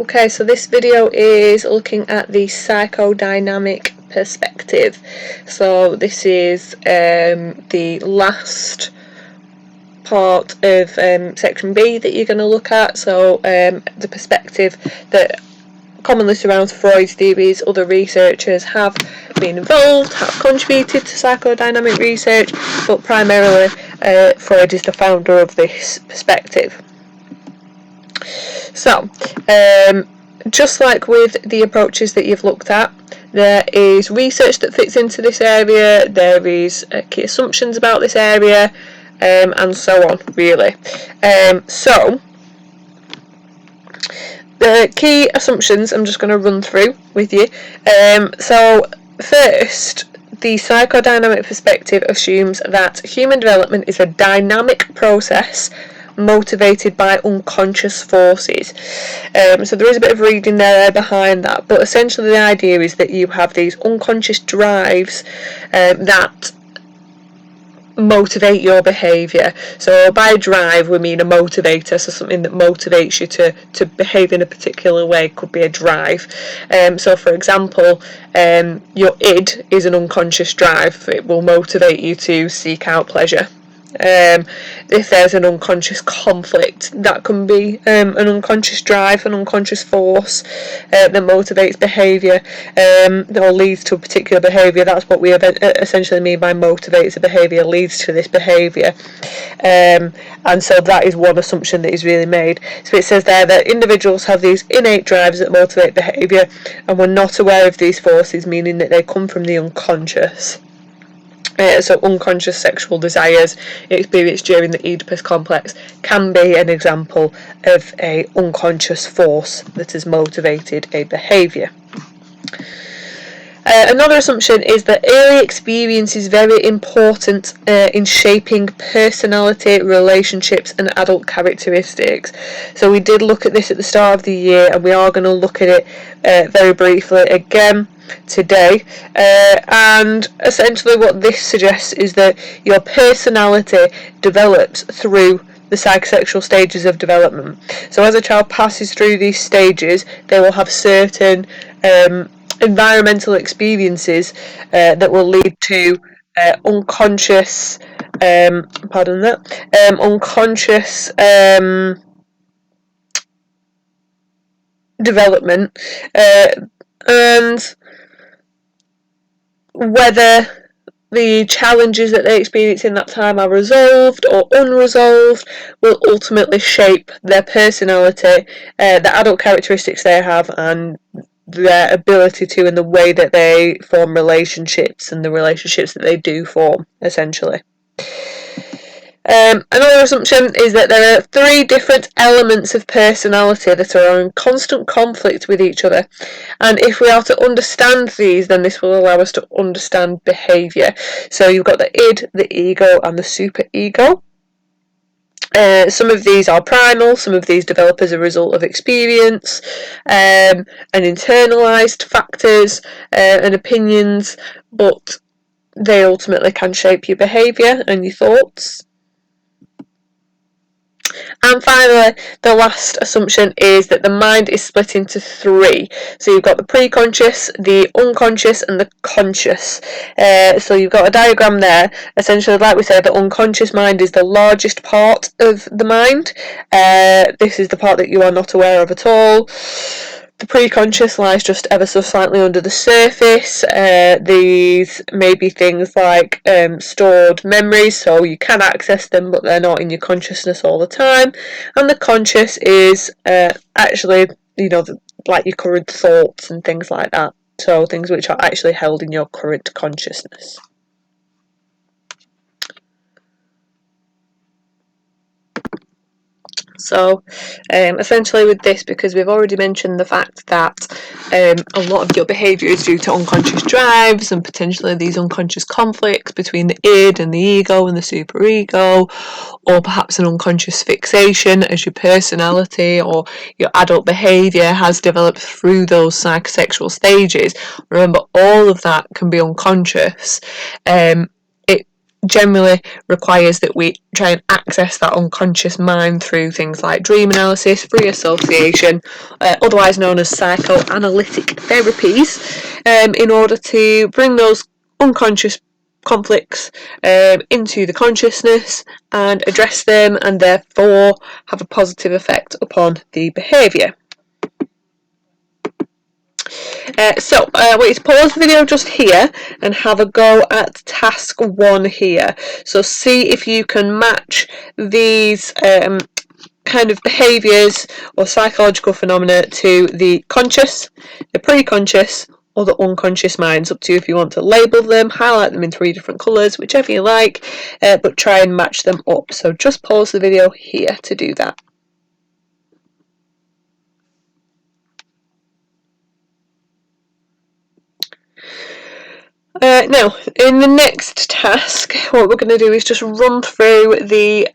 Okay, so this video is looking at the psychodynamic perspective. So this is the last part of section B that you're going to look at. So the perspective that commonly surrounds Freud's theories. Other researchers have been involved, have contributed to psychodynamic research, but primarily Freud is the founder of this perspective. So, just like with the approaches that you've looked at, there is research that fits into this area, there is key assumptions about this area, and so on, really. So, the key assumptions I'm just going to run through with you. So, first, the psychodynamic perspective assumes that human development is a dynamic process motivated by unconscious forces. So there is a bit of reading there behind that, but essentially the idea is that you have these unconscious drives that motivate your behaviour. So by drive we mean a motivator, so something that motivates you to behave in a particular way could be a drive. So for example, your id is an unconscious drive. It will motivate you to seek out pleasure. If there's an unconscious conflict, that can be an unconscious drive, an unconscious force that motivates behaviour or leads to a particular behaviour. That's what we essentially mean by motivates a behaviour, leads to this behaviour. And so that is one assumption that is really made. So it says there that individuals have these innate drives that motivate behaviour, and we're not aware of these forces, meaning that they come from the unconscious. So unconscious sexual desires experienced during the Oedipus complex can be an example of an unconscious force that has motivated a behaviour. Another assumption is that early experience is very important in shaping personality, relationships and adult characteristics. So we did look at this at the start of the year, and we are going to look at it very briefly again today, and essentially what this suggests is that your personality develops through the psychosexual stages of development. So as a child passes through these stages, they will have certain environmental experiences that will lead to unconscious unconscious development, and whether the challenges that they experience in that time are resolved or unresolved will ultimately shape their personality, the adult characteristics they have, and their ability to, and the way that they form relationships and the relationships that they do form, essentially. Another assumption is that there are three different elements of personality that are in constant conflict with each other, and if we are to understand these, then this will allow us to understand behaviour. So you've got the id, the ego and the superego. Some of these are primal, some of these develop as a result of experience and internalised factors and opinions, but they ultimately can shape your behaviour and your thoughts. And finally, the last assumption is that the mind is split into three. So you've got the preconscious, the unconscious and the conscious. So you've got a diagram there. Essentially, like we said, the unconscious mind is the largest part of the mind. This is the part that you are not aware of at all. The preconscious lies just ever so slightly under the surface. These may be things like stored memories, so you can access them, but they're not in your consciousness all the time. And the conscious is actually, like your current thoughts and things like that. So things which are actually held in your current consciousness. So essentially with this, because we've already mentioned the fact that a lot of your behaviour is due to unconscious drives and potentially these unconscious conflicts between the id and the ego and the superego, or perhaps an unconscious fixation as your personality or your adult behaviour has developed through those psychosexual stages. Remember, all of that can be unconscious. generally requires that we try and access that unconscious mind through things like dream analysis, free association, otherwise known as psychoanalytic therapies, in order to bring those unconscious conflicts into the consciousness and address them, and therefore have a positive effect upon the behaviour. I want you to pause the video just here and have a go at task 1 here. So see if you can match these kind of behaviours or psychological phenomena to the conscious, the pre-conscious, or the unconscious minds. Up to you if you want to label them, highlight them in 3 different colours, whichever you like, but try and match them up. So just pause the video here to do that. Now, in the next task, what we're going to do is just run through the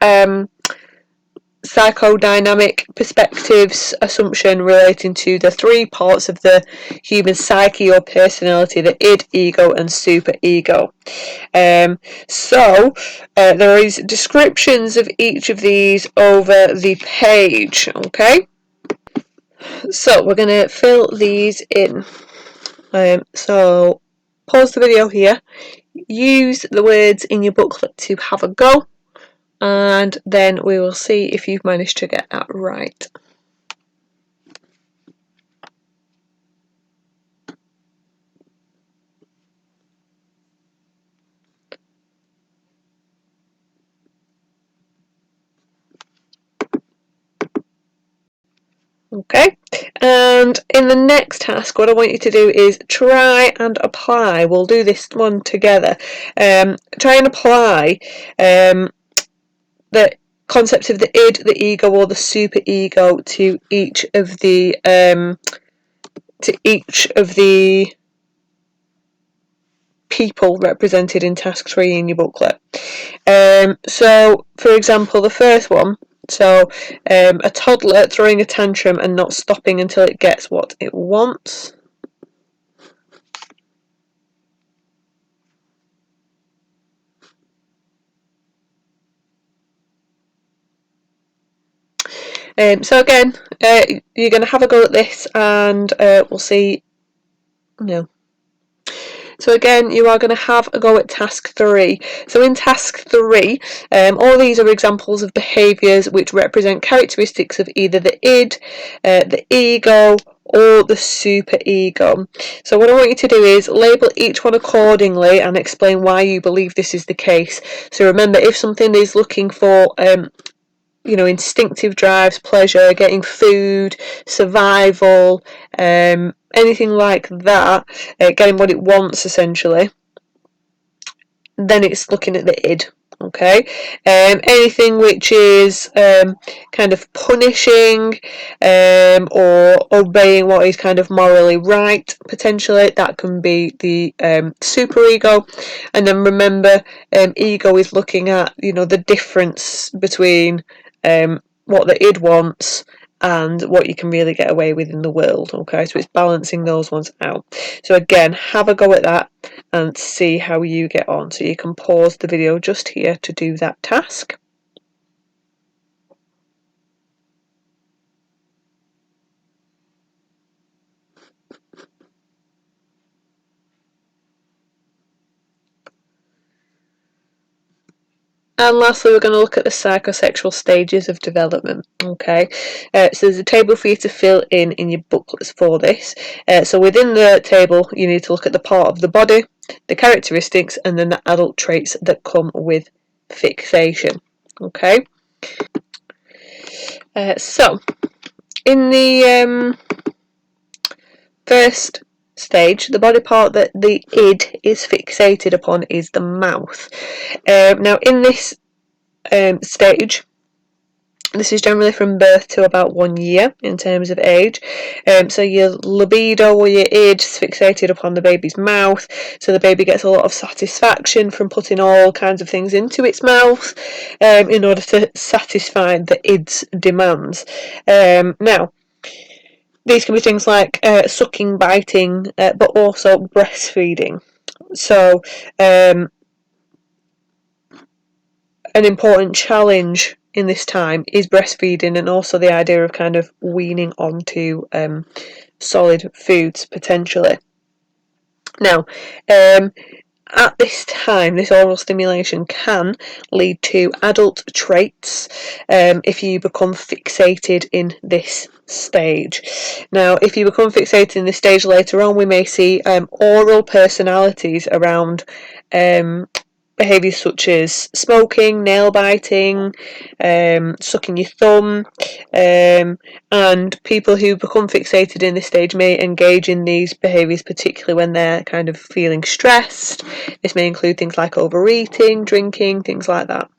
psychodynamic perspectives assumption relating to the 3 parts of the human psyche or personality: the id, ego, and superego. There is descriptions of each of these over the page, okay? So we're going to fill these in. So pause the video here, use the words in your booklet to have a go, and then we will see if you've managed to get that right. Okay, and in the next task, what I want you to do is try and apply. We'll do this one together. Try and apply the concept of the id, the ego, or the superego to each of the people represented in task 3 in your booklet. So, for example, the first one. So, a toddler throwing a tantrum and not stopping until it gets what it wants. So again, you're going to have a go at this, and we'll see. No. So again, you are going to have a go at task 3. So in task 3, all these are examples of behaviours which represent characteristics of either the id, the ego, or the superego. So what I want you to do is label each one accordingly and explain why you believe this is the case. So remember, if something is looking for instinctive drives, pleasure, getting food, survival, anything like that, getting what it wants essentially, then it's looking at the id. Okay, anything which is kind of punishing or obeying what is kind of morally right, potentially, that can be the superego. And then remember, ego is looking at the difference between what the id wants and what you can really get away with in the world. Okay, so it's balancing those ones out. So again, have a go at that and see how you get on. So you can pause the video just here to do that task. And lastly, we're going to look at the psychosexual stages of development. Okay, so there's a table for you to fill in your booklets for this. So within the table, you need to look at the part of the body, the characteristics, and then the adult traits that come with fixation. Okay, so in the first stage, the body part that the id is fixated upon is the mouth. Now in this stage, this is generally from birth to about 1 year in terms of age. So your libido or your id is fixated upon the baby's mouth, so the baby gets a lot of satisfaction from putting all kinds of things into its mouth in order to satisfy the id's demands. Now, these can be things like sucking, biting, but also breastfeeding. So an important challenge in this time is breastfeeding, and also the idea of kind of weaning onto solid foods potentially. Now, at this time, this oral stimulation can lead to adult traits if you become fixated in this stage. Now, if you become fixated in this stage later on, we may see oral personalities around behaviours such as smoking, nail biting, sucking your thumb, and people who become fixated in this stage may engage in these behaviours particularly when they're kind of feeling stressed. This may include things like overeating, drinking, things like that.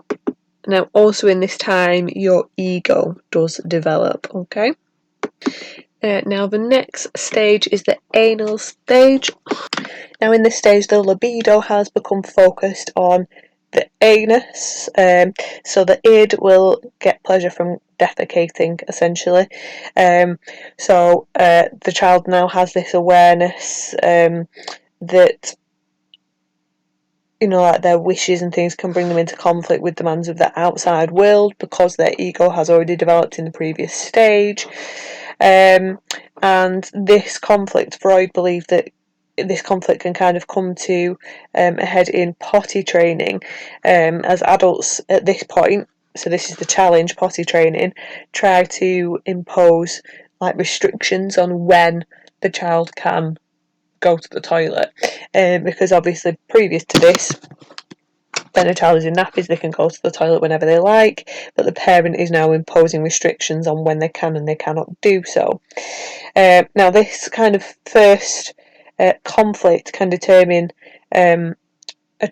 Now, also in this time, your ego does develop, okay? Now, the next stage is the anal stage. Now, in this stage, the libido has become focused on the anus, so the id will get pleasure from defecating, essentially. So the child now has this awareness that, you know, like their wishes and things can bring them into conflict with demands of the outside world because their ego has already developed in the previous stage. And this conflict, Freud believed that this conflict can kind of come to a head in potty training, as adults at this point, so this is the challenge, potty training, try to impose like restrictions on when the child can go to the toilet, because obviously previous to this, when a child is in nappies, they can go to the toilet whenever they like, but the parent is now imposing restrictions on when they can and they cannot do so. Now, this kind of first conflict can determine a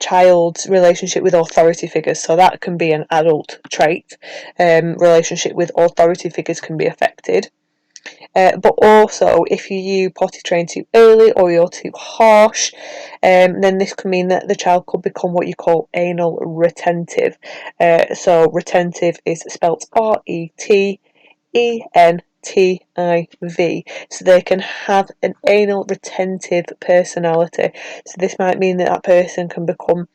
child's relationship with authority figures, so that can be an adult trait. Relationship with authority figures can be affected. But also, if you potty train too early or you're too harsh, then this can mean that the child could become what you call anal retentive. So retentive is spelt RETENTIV. So they can have an anal retentive personality. So this might mean that person can become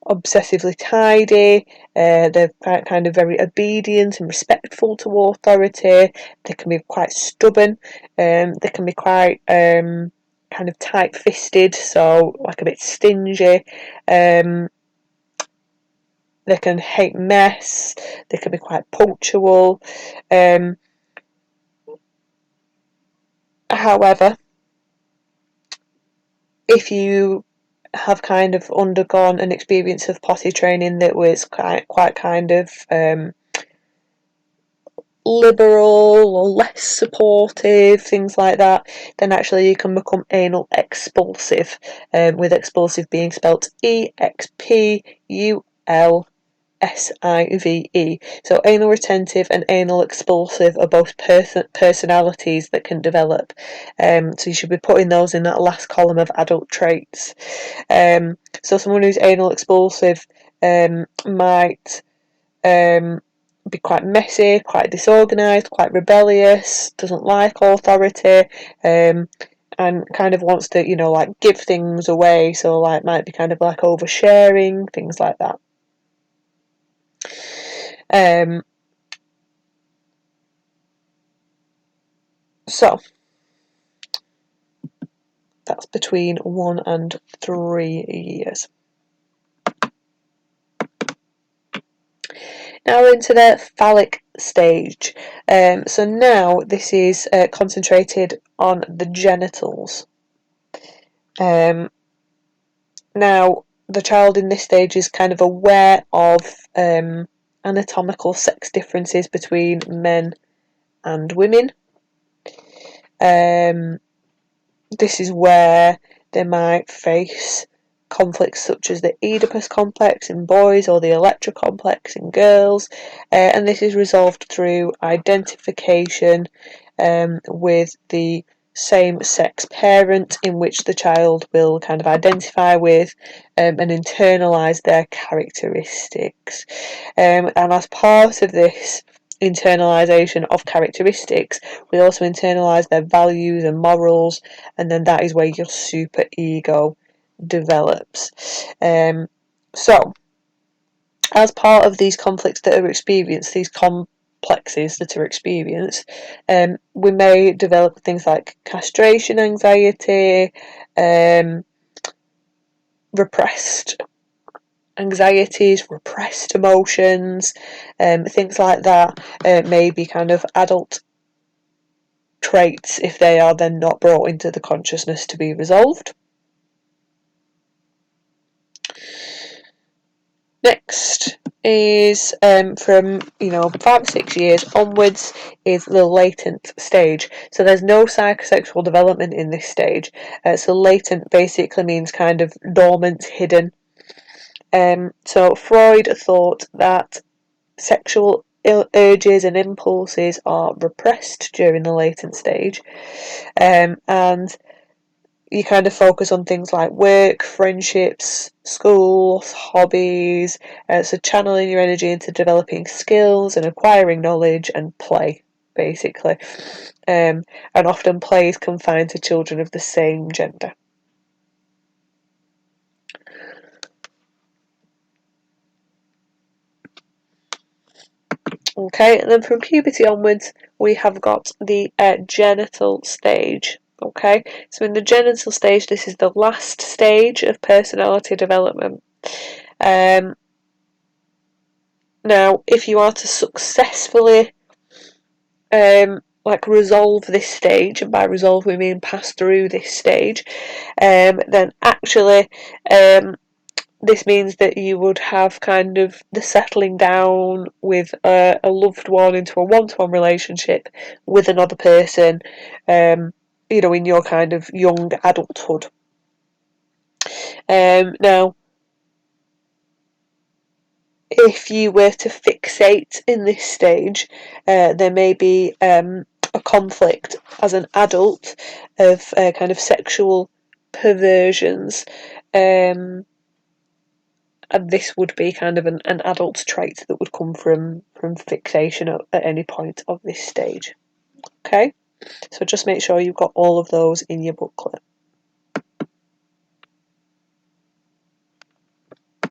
obsessively tidy, they're kind of very obedient and respectful to authority, they can be quite stubborn, they can be quite kind of tight-fisted, so like a bit stingy, they can hate mess, they can be quite punctual. However, if you have kind of undergone an experience of potty training that was quite kind of liberal or less supportive, things like that, then actually you can become anal expulsive, with expulsive being spelt EXPULSIVE. So anal retentive and anal expulsive are both personalities that can develop. So you should be putting those in that last column of adult traits. So someone who's anal expulsive might be quite messy, quite disorganised, quite rebellious, doesn't like authority, and kind of wants to, you know, like give things away, so like might be kind of like oversharing, things like that. So that's between 1 and 3 years. Now we're into the phallic stage. So now this is concentrated on the genitals. Now the child in this stage is kind of aware of anatomical sex differences between men and women. This is where they might face conflicts such as the Oedipus complex in boys or the Electra complex in girls, and this is resolved through identification with the same-sex parent, in which the child will kind of identify with and internalise their characteristics. And as part of this internalisation of characteristics, we also internalise their values and morals, and then that is where your super ego develops. So as part of these conflicts that are experienced, these complexes that are experienced, we may develop things like castration anxiety, repressed anxieties, repressed emotions, things like that may be kind of adult traits if they are then not brought into the consciousness to be resolved. Next is from 5 or 6 years onwards is the latent stage. So there's no psychosexual development in this stage. So latent basically means kind of dormant, hidden. So Freud thought that sexual urges and impulses are repressed during the latent stage, and you kind of focus on things like work, friendships, schools, hobbies, so channeling your energy into developing skills and acquiring knowledge and play, basically. And often play is confined to children of the same gender. Okay, and then from puberty onwards, we have got the genital stage. Okay, so in the genital stage, this is the last stage of personality development. Now, if you are to successfully resolve this stage, and by resolve we mean pass through this stage, then actually this means that you would have kind of the settling down with a loved one into a one-to-one relationship with another person, in your kind of young adulthood. Now, if you were to fixate in this stage, there may be a conflict as an adult of kind of sexual perversions, and this would be kind of an adult trait that would come from fixation at any point of this stage. Okay, so just make sure you've got all of those in your booklet.